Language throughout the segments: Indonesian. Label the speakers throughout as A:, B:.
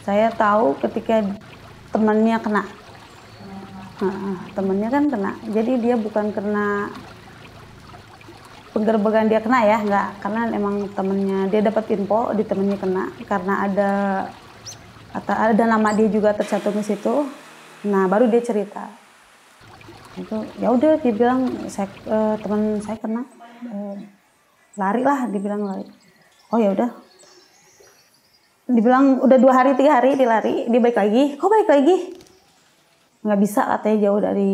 A: Saya tahu ketika temannya kena. Temannya kan kena. Jadi dia bukan kena penggerbegan dia kena ya, enggak. Karena emang temennya, dia dapat info di temennya kena karena ada nama dia juga tercantum di situ. Nah, baru dia cerita. Itu ya udah dia bilang teman saya kena, lari lah, dibilang lari. Oh ya udah. Dibilang udah 2 hari 3 hari dia lari, dia balik lagi. Kok balik lagi? Nggak bisa katanya, jauh dari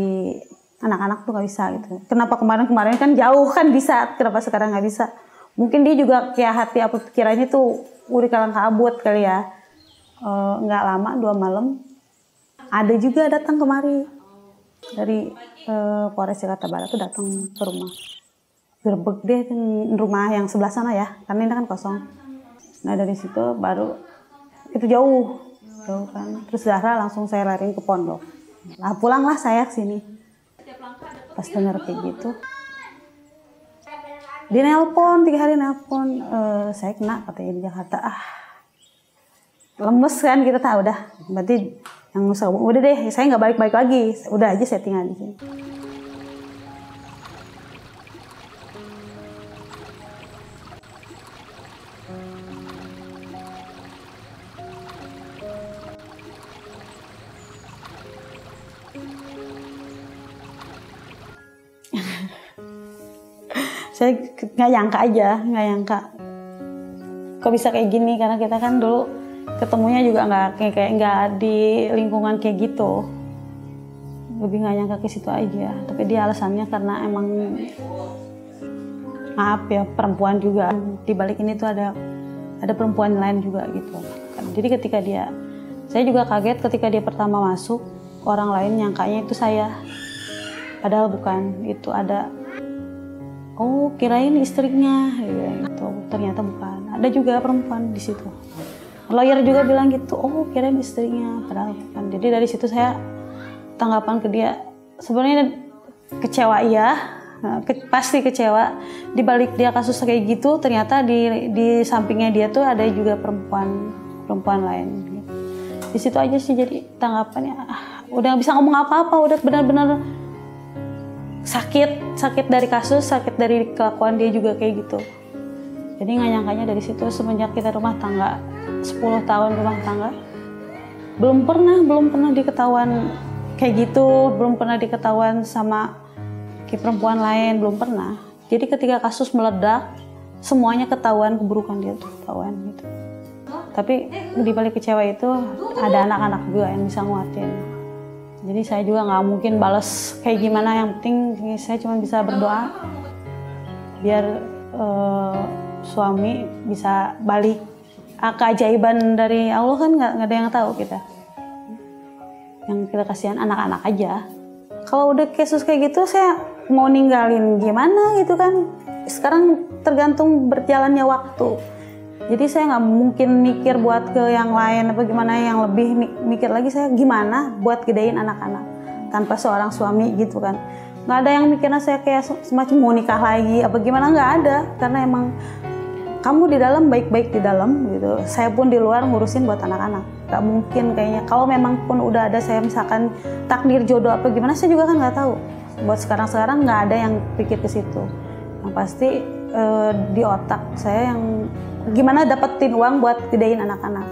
A: anak-anak tuh nggak bisa gitu. Kenapa kemarin kan jauh kan bisa, kenapa sekarang nggak bisa? Mungkin dia juga kayak hati apa pikirannya tuh udah kalang kabut kali ya. Nggak lama 2 malam ada juga datang kemari dari Polres Jakarta Barat tuh datang ke rumah. Gerbek deh rumah yang sebelah sana ya, karena ini kan kosong. Nah dari situ baru itu jauh kan. Terus Zahra langsung saya lariin ke pondok. Nah pulanglah saya ke sini. Pas dengar kayak gitu, dia nelpon 3 hari nelpon, saya kena katanya di Jakarta. Lemes kan kita tahu dah. Berarti yang udah deh, saya nggak balik lagi. Udah aja saya tinggal di sini. Saya nggak nyangka kok bisa kayak gini, karena kita kan dulu ketemunya juga nggak di lingkungan kayak gitu. Lebih nggak nyangka ke situ aja. Tapi dia alasannya karena emang maaf ya, perempuan juga di balik ini tuh ada perempuan lain juga gitu. Jadi ketika saya juga kaget ketika dia pertama masuk, orang lain nyangkanya itu saya, padahal bukan. Itu ada, oh kirain istrinya gitu, ternyata bukan. Ada juga perempuan di situ. Lawyer juga bilang gitu, oh kirain istrinya, padahal bukan. Jadi dari situ saya tanggapan ke dia sebenarnya kecewa iya, pasti kecewa. Di balik dia kasus kayak gitu, ternyata di sampingnya dia tuh ada juga perempuan lain. Di situ aja sih jadi tanggapannya, udah gak bisa ngomong apa-apa, udah benar-benar sakit dari kasus, sakit dari kelakuan dia juga kayak gitu. Jadi nggak nyangkanya dari situ, semenjak kita rumah tangga 10 tahun rumah tangga, belum pernah diketahuan kayak gitu, belum pernah diketahuan sama kayak perempuan lain, belum pernah. Jadi ketika kasus meledak, semuanya ketahuan, keburukan dia tuh ketahuan gitu. Tapi di balik kecewa itu ada anak-anak juga yang bisa nguatin. Jadi saya juga nggak mungkin balas kayak gimana, yang penting saya cuma bisa berdoa biar suami bisa balik. Keajaiban dari Allah kan nggak ada yang tahu kita. Yang kita kasihan anak-anak aja. Kalau udah kasus kayak gitu saya mau ninggalin gimana gitu kan. Sekarang tergantung berjalannya waktu. Jadi saya nggak mungkin mikir buat ke yang lain apa gimana, yang lebih mikir lagi saya gimana buat gedein anak-anak tanpa seorang suami gitu kan. Nggak ada yang mikirnya saya kayak semacam mau nikah lagi apa gimana, nggak ada. Karena emang kamu di dalam baik-baik di dalam gitu. Saya pun di luar ngurusin buat anak-anak. Nggak mungkin kayaknya. Kalau memang pun udah ada saya misalkan takdir jodoh apa gimana, saya juga kan nggak tahu. Buat sekarang nggak ada yang pikir ke situ. Yang pasti di otak saya yang gimana dapetin uang buat gedein anak-anak.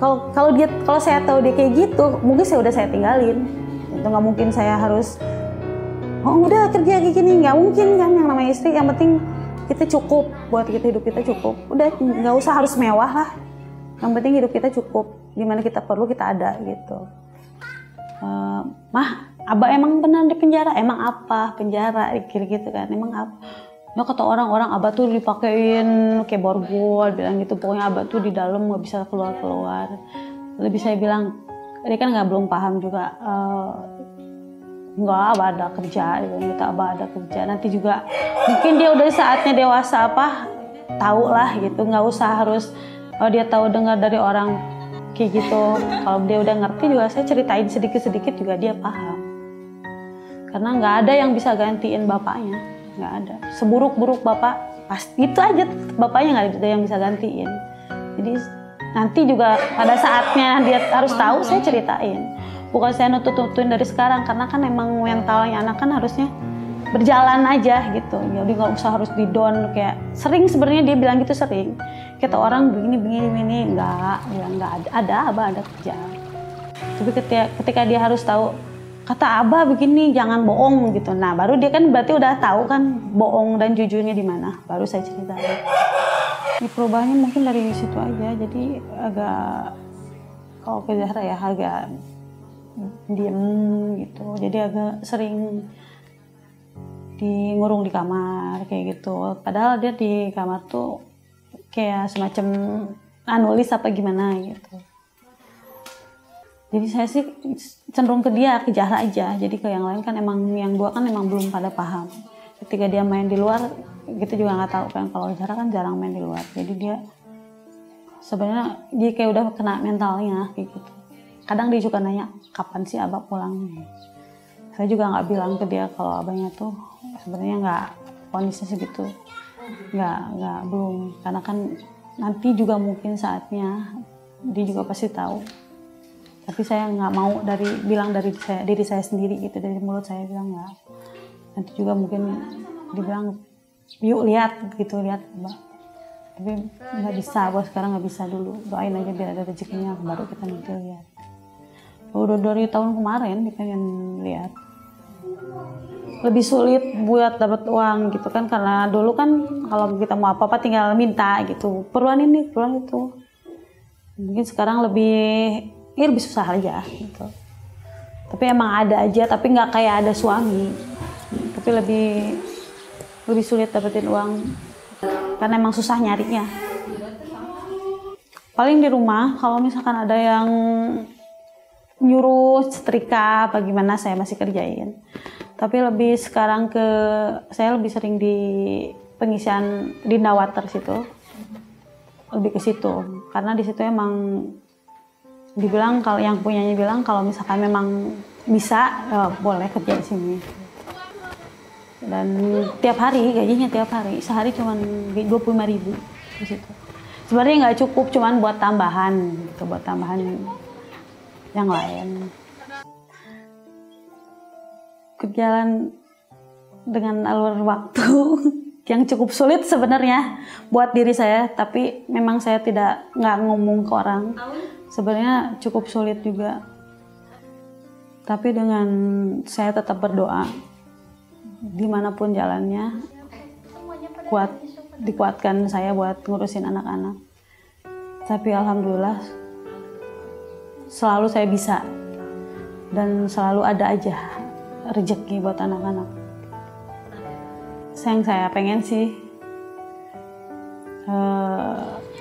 A: Kalau saya tahu dia kayak gitu, mungkin saya tinggalin. Itu nggak mungkin saya harus udah kerja kayak gini, nggak mungkin kan. Yang namanya istri yang penting kita cukup, buat kita hidup kita cukup. Udah nggak usah harus mewah lah. Yang penting hidup kita cukup. Gimana kita perlu kita ada gitu. Mah, Abah emang benar di penjara? Emang apa penjara? Kira gitu kan. Emang apa? Ya kata orang-orang Abah tuh dipakein kayak borgol, bilang gitu. Pokoknya Abah tuh di dalam nggak bisa keluar-keluar. Lebih saya bilang, dia kan belum paham juga. Enggak, Abah ada kerja, gitu. Abah ada kerja. Nanti juga mungkin dia udah saatnya dewasa tahu lah gitu. Nggak usah harus dia tahu dengar dari orang kayak gitu. Kalau dia udah ngerti juga saya ceritain sedikit-sedikit juga dia paham. Karena nggak ada yang bisa gantiin bapaknya. Nggak ada. Seburuk-buruk bapak, pasti itu aja bapaknya nggak ada yang bisa gantiin. Jadi nanti juga pada saatnya dia harus tahu, saya ceritain. Bukan saya nutut-nutuin dari sekarang, karena kan emang mentalnya anak kan harusnya berjalan aja gitu. Jadi nggak usah harus di-down kayak sering sebenarnya dia bilang gitu sering. Kata orang begini enggak, bilang enggak ada Abah ada kerja. Tapi ketika dia harus tahu kata Abah begini jangan bohong gitu. Nah, baru dia kan berarti udah tahu kan bohong dan jujurnya di mana. Baru saya ceritain. Ini perubahannya mungkin dari situ aja. Jadi agak kalau ke Zahra ya agak diem gitu. Jadi agak sering ngurung di kamar kayak gitu. Padahal dia di kamar tuh kayak semacam nulis apa gimana gitu. Jadi saya sih cenderung ke dia, ke Zahra aja. Jadi ke yang lain kan emang yang dua kan emang belum pada paham. Ketika dia main di luar, kita juga nggak tahu kan kalau Zahra kan jarang main di luar. Jadi dia sebenarnya dia kayak udah kena mentalnya kayak gitu. Kadang dia juga nanya kapan sih Abah pulang. Saya juga nggak bilang ke dia kalau abahnya tuh sebenarnya nggak kondisinya segitu, nggak belum. Karena kan nanti juga mungkin saatnya dia juga pasti tahu. Tapi saya nggak mau bilang dari diri saya sendiri gitu, dari mulut saya bilang nggak. Nanti juga mungkin dibilang yuk lihat gitu, lihat Mbak. Tapi nggak bisa, buat sekarang nggak bisa dulu. Doain aja biar ada rezekinya, baru kita nanti lihat. Udah dari tahun kemarin dia pengen lihat. Lebih sulit buat dapat uang gitu kan, karena dulu kan kalau kita mau apa-apa tinggal minta gitu. Perluan ini, perluan itu. Mungkin sekarang lebih susah aja gitu. Tapi emang ada aja, tapi nggak kayak ada suami. Tapi lebih sulit dapetin uang karena emang susah nyarinya. Paling di rumah kalau misalkan ada yang nyuruh setrika apa gimana saya masih kerjain. Tapi lebih sekarang saya lebih sering di pengisian di Nawater situ. Lebih ke situ karena di situ emang dibilang kalau yang punyanya bilang kalau misalkan memang bisa boleh kerja di sini. Dan tiap hari gajinya tiap hari, sehari cuma 25.000 di situ. Sebenarnya nggak cukup, cuman buat tambahan gitu, buat tambahan yang lain. Berjalan dengan alur waktu yang cukup sulit sebenarnya buat diri saya, tapi memang saya nggak ngomong ke orang. Sebenarnya cukup sulit juga. Tapi dengan saya tetap berdoa, dimanapun jalannya, dikuatkan saya buat ngurusin anak-anak. Tapi alhamdulillah selalu saya bisa dan selalu ada aja rezeki buat anak-anak. Yang saya pengen sih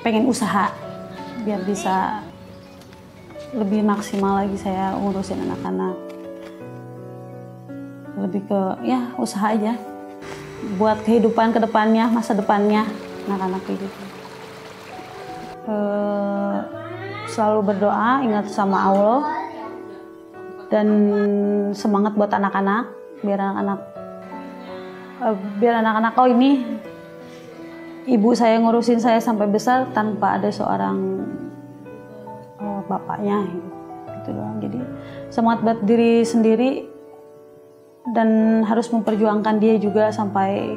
A: pengen usaha biar bisa lebih maksimal lagi saya ngurusin anak-anak. Lebih ke ya usaha aja buat kehidupan kedepannya, masa depannya anak-anak gitu. Selalu berdoa, ingat sama Allah dan semangat buat anak-anak biar anak-anak oh ini ibu saya ngurusin saya sampai besar tanpa ada seorang bapaknya gitu doang. Jadi semangat buat diri sendiri dan harus memperjuangkan dia juga sampai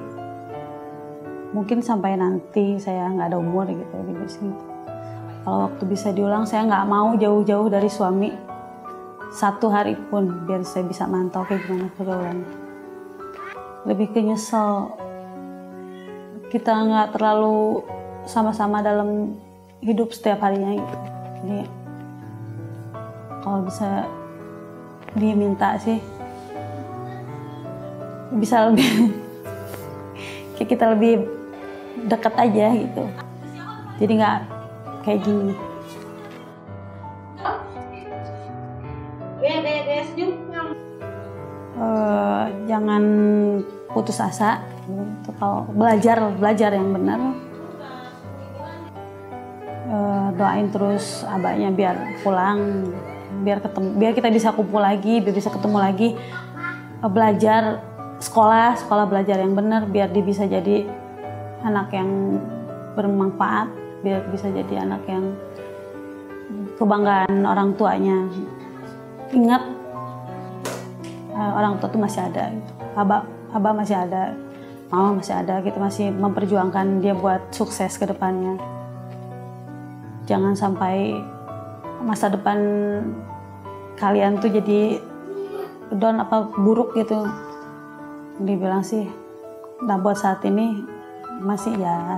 A: nanti saya nggak ada umur gitu di sini. Kalau waktu bisa diulang saya nggak mau jauh-jauh dari suami satu hari pun biar saya bisa mantau kayak gimana pergaulannya. Lebih ke nyesel kita nggak terlalu sama-sama dalam hidup setiap harinya gitu. Jadi kalau bisa dia minta sih bisa lebih kayak kita lebih dekat aja gitu. Jadi nggak kayak gini. Jangan putus asa. Kalau belajar yang benar. Doain terus abahnya biar pulang, biar kita bisa kumpul lagi, biar bisa ketemu lagi. Belajar sekolah belajar yang benar biar dia bisa jadi anak yang bermanfaat, biar bisa jadi anak yang kebanggaan orang tuanya. Ingat orang tua tuh masih ada gitu. Abah masih ada, mama masih ada, kita masih memperjuangkan dia buat sukses ke depannya. Jangan sampai masa depan kalian tuh jadi down apa buruk gitu. Dibilang sih, nah buat saat ini masih ya.